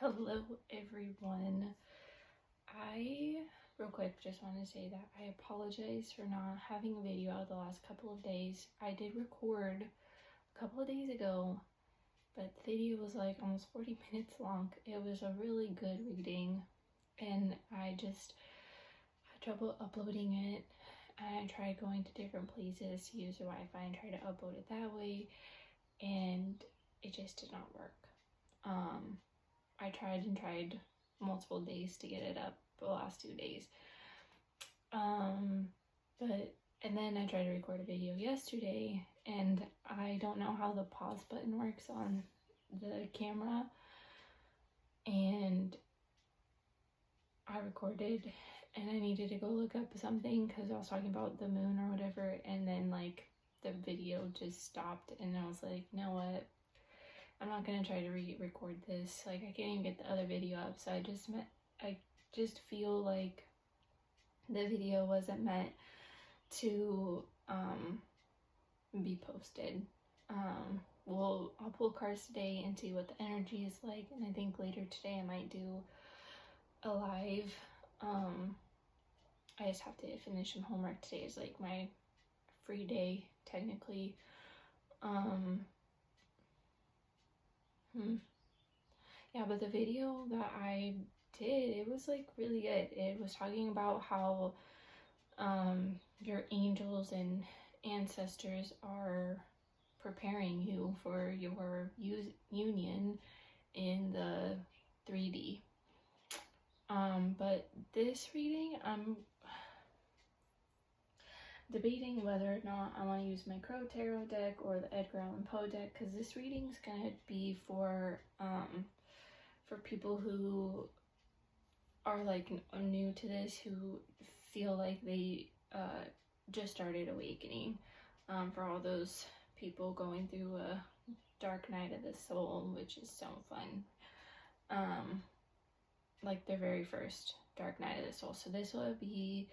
Hello everyone. I real quick just want to say that I apologize for not having a video out the last couple of days. I did record a couple of days ago, but the video was like almost 40 minutes long. It was a really good reading and I just had trouble uploading it. I tried going to different places to use the Wi-Fi and try to upload it that way, and it just did not work. I tried and tried multiple days to get it up the last 2 days. And then I tried to record a video yesterday, and I don't know how the pause button works on the camera, and I recorded and I needed to go look up something because I was talking about the moon or whatever, and then like the video just stopped, and I was like, you know what, I'm not gonna try to re-record this. Like, I can't even get the other video up, so I just feel like the video wasn't meant to be posted. I'll pull cards today and see what the energy is like, and I think later today I might do a live. I just have to finish some homework. Today is like my free day technically. Yeah, but the video that I did, it was like really good. It was talking about how your angels and ancestors are preparing you for your union in the 3D. But this reading, I'm debating whether or not I want to use my Crow Tarot deck or the Edgar Allan Poe deck, because this reading's gonna be for people who are like new to this, who feel like they just started awakening, for all those people going through a dark night of the soul, which is so fun, like their very first dark night of the soul. So this will be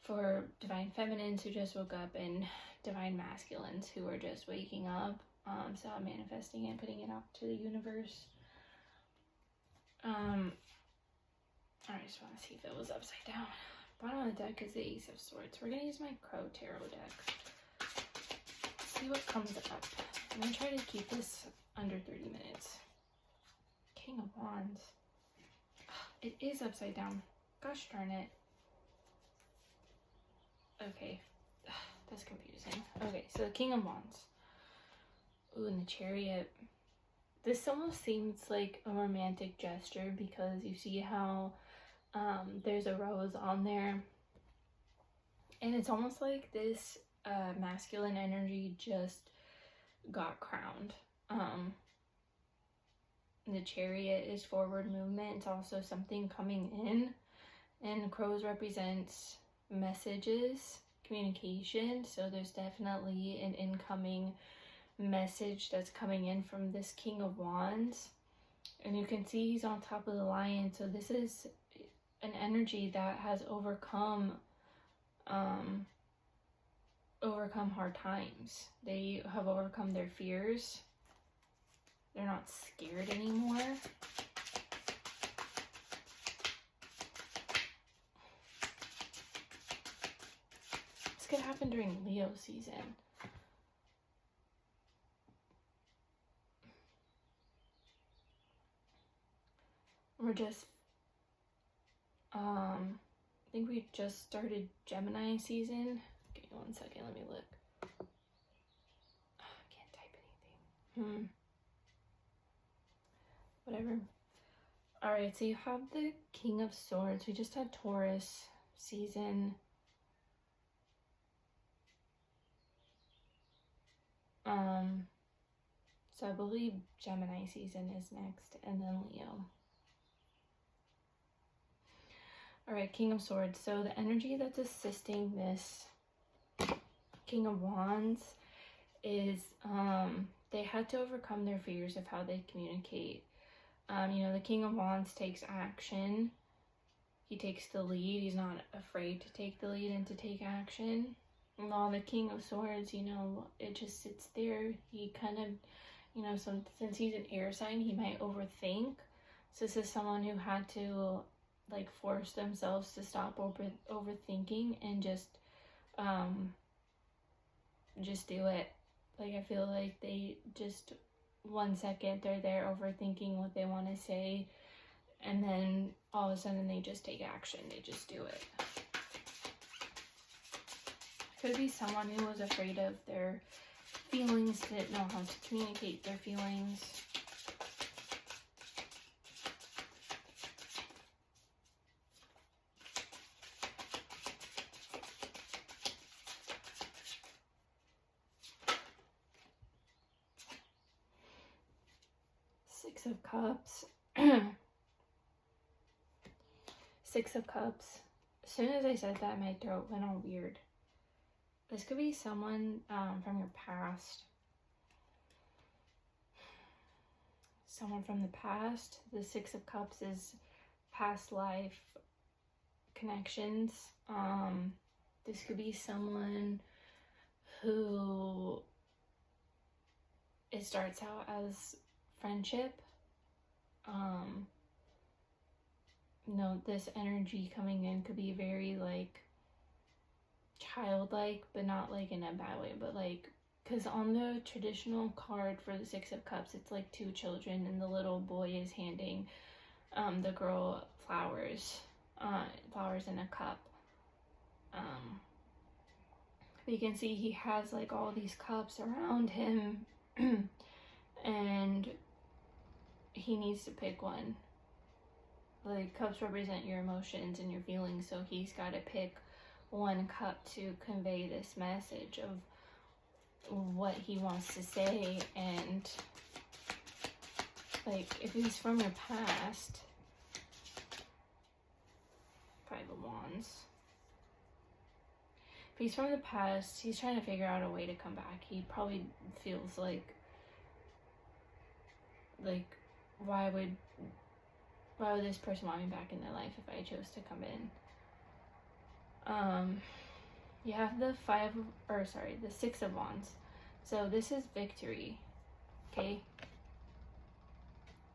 for divine feminines who just woke up, and divine masculines who are just waking up. So I'm manifesting and putting it out to the universe. I just want to see if it was upside down. Bottom of the deck is the Ace of Swords. We're gonna use my Crow Tarot deck. See what comes up. I'm gonna try to keep this under 30 minutes. King of Wands. It is upside down. Gosh darn it. Okay, that's confusing. Okay, so the King of Wands. Ooh, and the Chariot. This almost seems like a romantic gesture, because you see how there's a rose on there, and it's almost like this masculine energy just got crowned. The Chariot is forward movement. It's also something coming in, and crows represents messages, communication, so there's definitely an incoming message that's coming in from this King of Wands. And you can see he's on top of the lion, so this is an energy that has overcome hard times. They have overcome their fears. They're not scared anymore. This could happen during Leo season. We're just, I think we just started Gemini season. Give me 1 second, let me look. Oh, I can't type anything. Whatever. Alright, so you have the King of Swords. We just had Taurus season. So I believe Gemini season is next, and then Leo. Alright, King of Swords. So the energy that's assisting this King of Wands is they had to overcome their fears of how they communicate. You know, the King of Wands takes action. He takes the lead. He's not afraid to take the lead and to take action. While the King of Swords, you know, it just sits there. He kind of, you know, since he's an air sign, he might overthink. So this is someone who had to like force themselves to stop overthinking and just do it. Like, I feel like they just 1 second they're there overthinking what they want to say, and then all of a sudden they just take action. They just do it. Could be someone who was afraid of their feelings, didn't know how to communicate their feelings. Six of Cups. Six of Cups. As soon as I said that, my throat went all weird. This could be someone from your past. Someone from the past. The Six of Cups is past life connections. This could be someone who it starts out as friendship. This energy coming in could be very like childlike, but not like in a bad way, but like, because on the traditional card for the Six of Cups, it's like two children, and the little boy is handing the girl flowers in a cup. But you can see he has like all these cups around him and he needs to pick one. Like, cups represent your emotions and your feelings, so he's got to pick one cup to convey this message of what he wants to say. And like, if he's from your past, Five of Wands. If he's from the past, he's trying to figure out a way to come back. He probably feels like why would this person want me back in their life if I chose to come in? You have the the Six of Wands. So this is victory. Okay.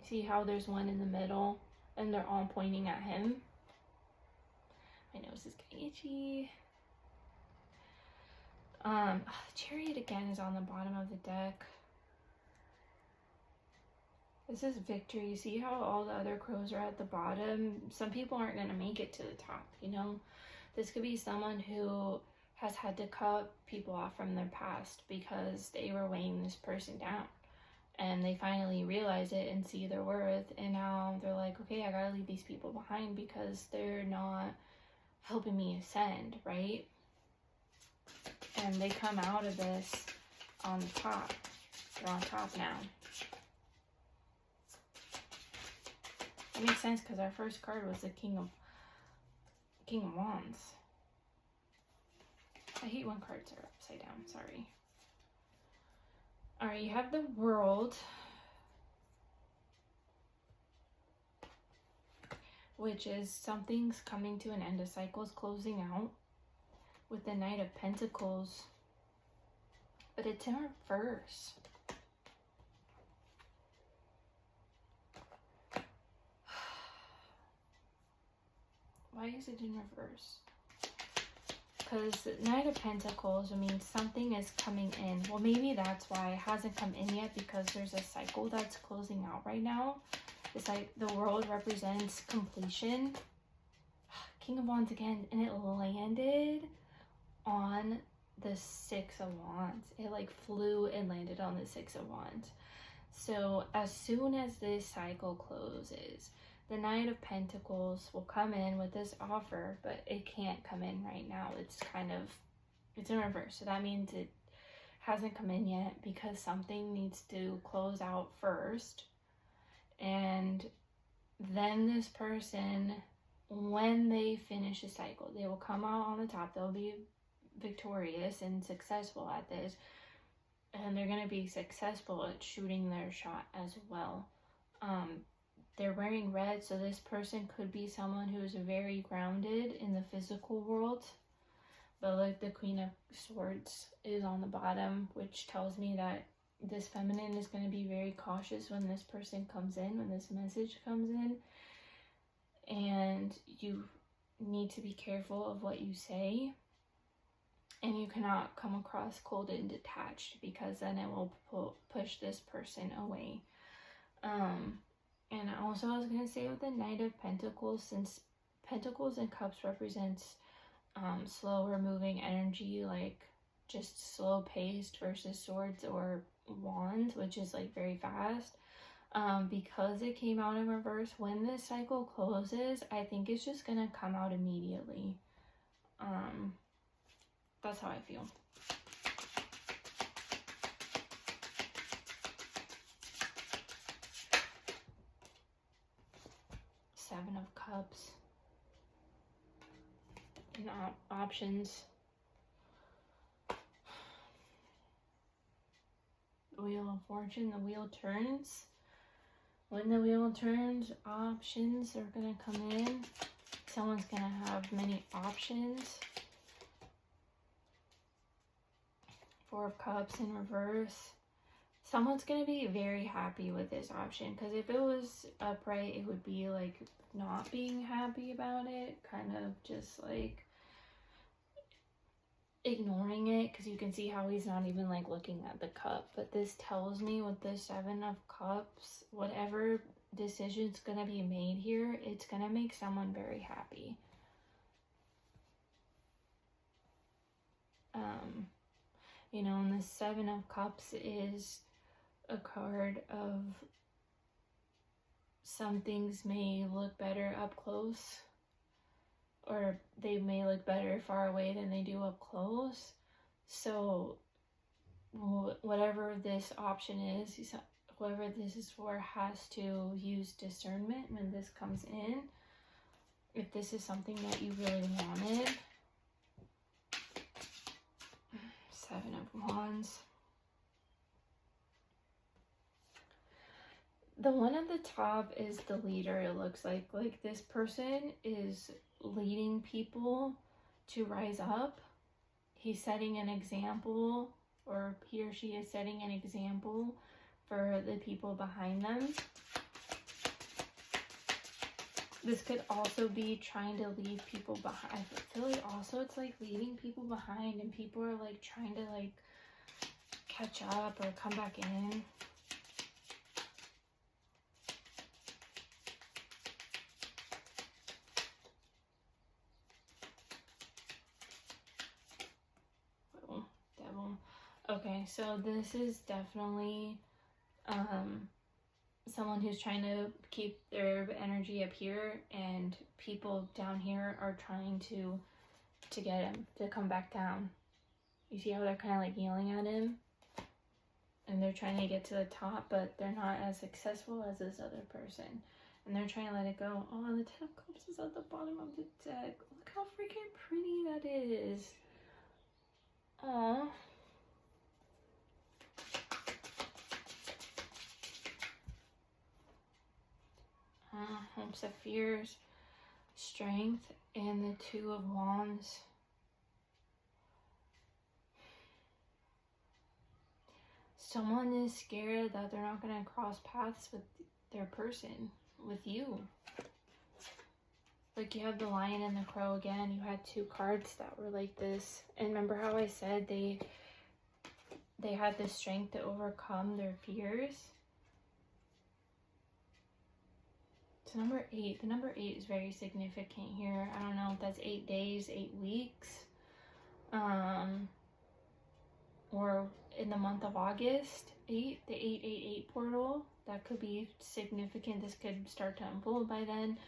See how there's one in the middle and they're all pointing at him? My nose is getting itchy. Chariot again is on the bottom of the deck. This is victory. You see how all the other crows are at the bottom? Some people aren't going to make it to the top, you know? This could be someone who has had to cut people off from their past because they were weighing this person down. And they finally realize it and see their worth. And now they're like, okay, I gotta leave these people behind because they're not helping me ascend, right? And they come out of this on the top. They're on top now. It makes sense because our first card was the King of Wands. I hate when cards are upside down, sorry. Alright, you have the World, which is something's coming to an end, a cycle's closing out, with the Knight of Pentacles, but it's in reverse. Why is it in reverse? Because the Knight of Pentacles, I mean, something is coming in. Well, maybe that's why it hasn't come in yet, because there's a cycle that's closing out right now. It's like the World represents completion. King of Wands again, and it landed on the Six of Wands. It like flew and landed on the Six of Wands. So as soon as this cycle closes, the Knight of Pentacles will come in with this offer, but it can't come in right now. It's in reverse. So that means it hasn't come in yet because something needs to close out first. And then this person, when they finish the cycle, they will come out on the top. They'll be victorious and successful at this. And they're going to be successful at shooting their shot as well. They're wearing red, so this person could be someone who's very grounded in the physical world. But like the Queen of Swords is on the bottom, which tells me that this feminine is going to be very cautious when this person comes in, when this message comes in. And you need to be careful of what you say. And you cannot come across cold and detached, because then it will push this person away. And also I was going to say with the Knight of Pentacles, since Pentacles and Cups represents slower moving energy, like just slow paced, versus Swords or Wands, which is like very fast. Because it came out in reverse, when this cycle closes, I think it's just going to come out immediately. That's how I feel. Seven of Cups. And options. The Wheel of Fortune. The wheel turns. When the wheel turns, options are going to come in. Someone's going to have many options. Four of Cups in reverse. Someone's going to be very happy with this option, because if it was upright, it would be like not being happy about it, kind of just like ignoring it, because you can see how he's not even like looking at the cup. But this tells me with the Seven of Cups, whatever decision's going to be made here, it's going to make someone very happy. You know, and the Seven of Cups is a card of some things may look better up close, or they may look better far away than they do up close. So whatever this option is, whoever this is for has to use discernment when this comes in. If this is something that you really wanted. Seven of Wands. The one at the top is the leader, it looks like. Like this person is leading people to rise up. He's setting an example, or he or she is setting an example for the people behind them. This could also be trying to leave people behind. I feel like also it's like leaving people behind, and people are like trying to like catch up or come back in. Oh, devil. Okay, so this is definitely someone who's trying to keep their energy up here, and people down here are trying to get him to come back down. You see how they're kind of like yelling at him, and they're trying to get to the top, but they're not as successful as this other person, and they're trying to let it go. Oh, and the Ten of Cups is at the bottom of the deck. Look how freaking pretty that is. Aww. Hopes of Fears, Strength, and the Two of Wands. Someone is scared that they're not going to cross paths with their person, with you. Like you have the Lion and the Crow again. You had two cards that were like this. And remember how I said they had the strength to overcome their fears? So number 8. The number 8 is very significant here. I don't know if that's 8 days, 8 weeks. Or in the month of August, 8, the 888 portal. That could be significant. This could start to unfold by then.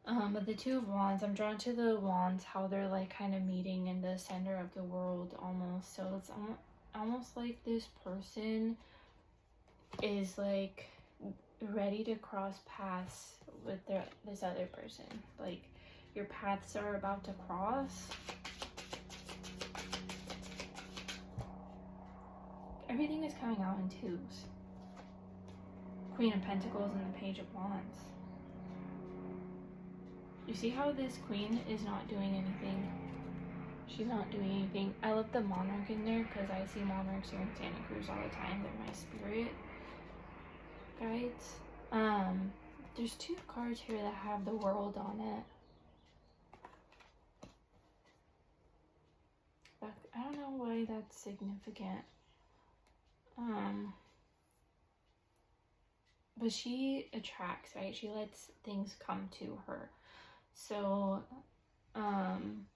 But the Two of Wands, I'm drawn to the wands, how they're like kind of meeting in the center of the world almost. So it's almost like this person is like ready to cross paths with this other person. Like your paths are about to cross. Everything is coming out in twos. Queen of Pentacles and the Page of Wands. You see how this queen is not doing anything? She's not doing anything. I left the monarch in there because I see monarchs here in Santa Cruz all the time. They're my spirit guides. There's 2 cards here that have the world on it. But I don't know why that's significant. But she attracts, right? She lets things come to her. So, and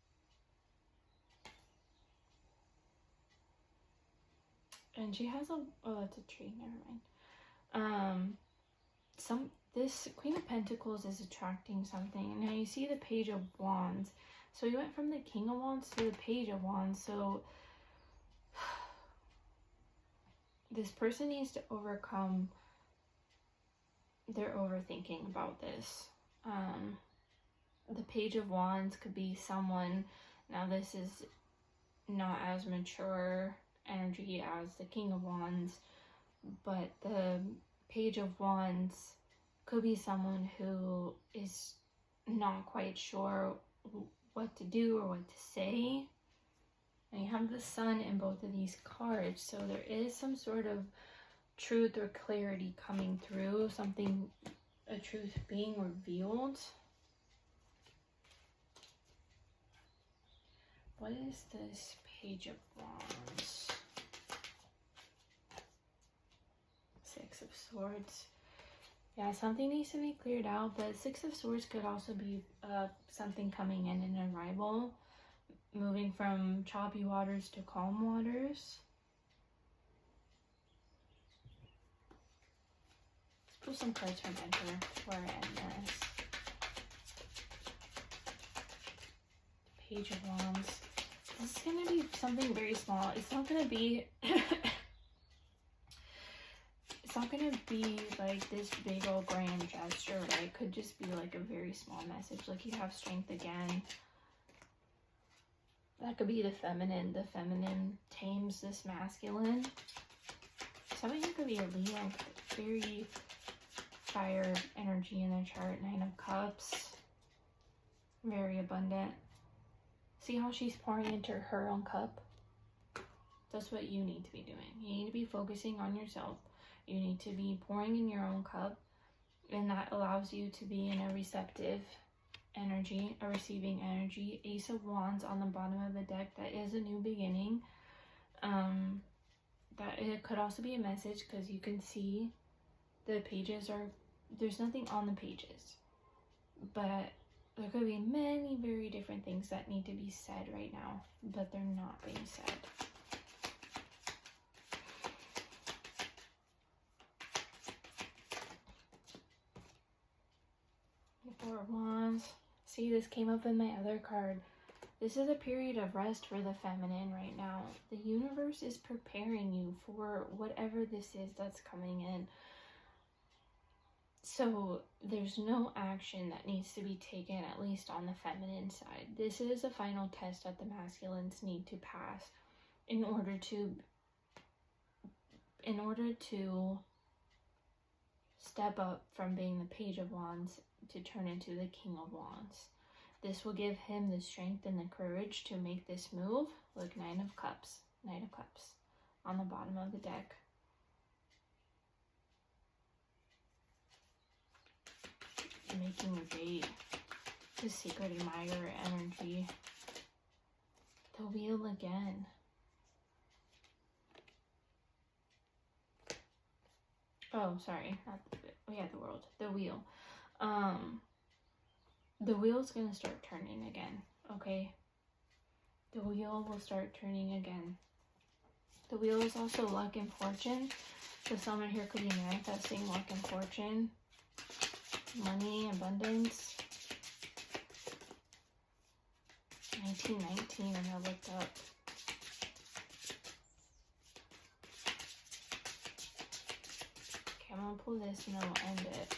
she has oh, that's a tree, never mind. This Queen of Pentacles is attracting something. Now you see the Page of Wands. So we went from the King of Wands to the Page of Wands. So this person needs to overcome their overthinking about this. The Page of Wands could be someone, now this is not as mature energy as the King of Wands, but the Page of Wands could be someone who is not quite sure what to do or what to say. And you have the Sun in both of these cards, so there is some sort of truth or clarity coming through, a truth being revealed. What is this Page of Wands? 6 of Swords. Yeah, something needs to be cleared out, but 6 of Swords could also be something coming in an arrival, moving from choppy waters to calm waters. Let's pull some cards from Enter before I end this. Page of Wands. This is going to be something very small. It's not going to be... It's not going to be like this big old grand gesture, right? It could just be like a very small message. Like you have strength again. That could be the feminine. The feminine tames this masculine. Some of you could be a Leo. Very fire energy in their chart. 9 of Cups. Very abundant. See how she's pouring into her own cup? That's what you need to be doing. You need to be focusing on yourself. You need to be pouring in your own cup, and that allows you to be in a receptive energy, a receiving energy. Ace of Wands on the bottom of the deck. That is a new beginning. That it could also be a message, because you can see the pages are, there's nothing on the pages, but there could be many very different things that need to be said right now, but they're not being said. Four of Wands. See, this came up in my other card. This is a period of rest for the feminine right now. The universe is preparing you for whatever this is that's coming in. So there's no action that needs to be taken, at least on the feminine side. This is a final test that the masculines need to pass in order to step up from being the Page of Wands to turn into the King of Wands. This will give him the strength and the courage to make this move. Look, 9 of Cups. 9 of Cups on the bottom of the deck. Making a date. The Secret Admirer energy. The Wheel again. Oh, sorry. We had the World. The Wheel. The wheel's gonna start turning again, okay? The wheel will start turning again. The wheel is also luck and fortune. So someone here could be manifesting luck and fortune. Money, abundance. 1919, and I looked up. Okay, I'm gonna pull this and then we'll end it.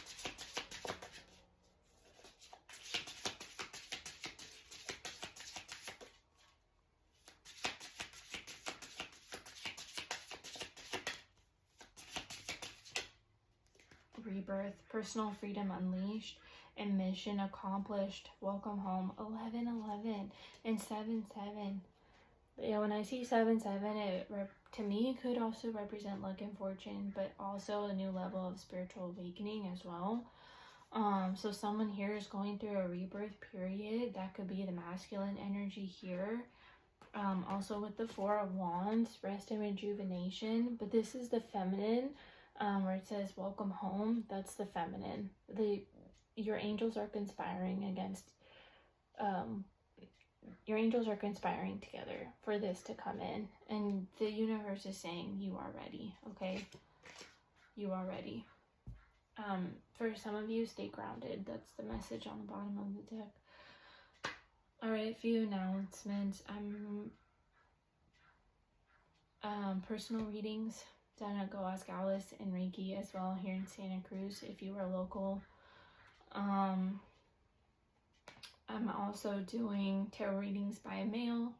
Rebirth, personal freedom unleashed, and mission accomplished. Welcome home. 1111 and 77. Yeah, when I see 77, to me could also represent luck and fortune, but also a new level of spiritual awakening as well. So someone here is going through a rebirth period. That could be the masculine energy here. Also with the Four of Wands, rest and rejuvenation. But this is the feminine, where it says welcome home. That's the feminine. Your angels are conspiring against, your angels are conspiring together for this to come in. And the universe is saying you are ready, okay? You are ready. For some of you, stay grounded. That's the message on the bottom of the deck. Alright, a few announcements. Personal readings done at Go Ask Alice and Reiki as well here in Santa Cruz if you are local. I'm also doing tarot readings by mail,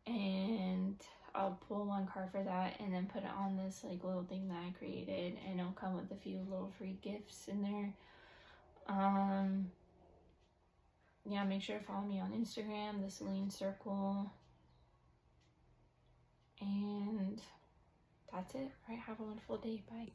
and I'll pull one card for that and then put it on this like little thing that I created, and it'll come with a few little free gifts in there. Yeah, make sure to follow me on Instagram, the Celine Circle. And that's it. All right, have a wonderful day. Bye.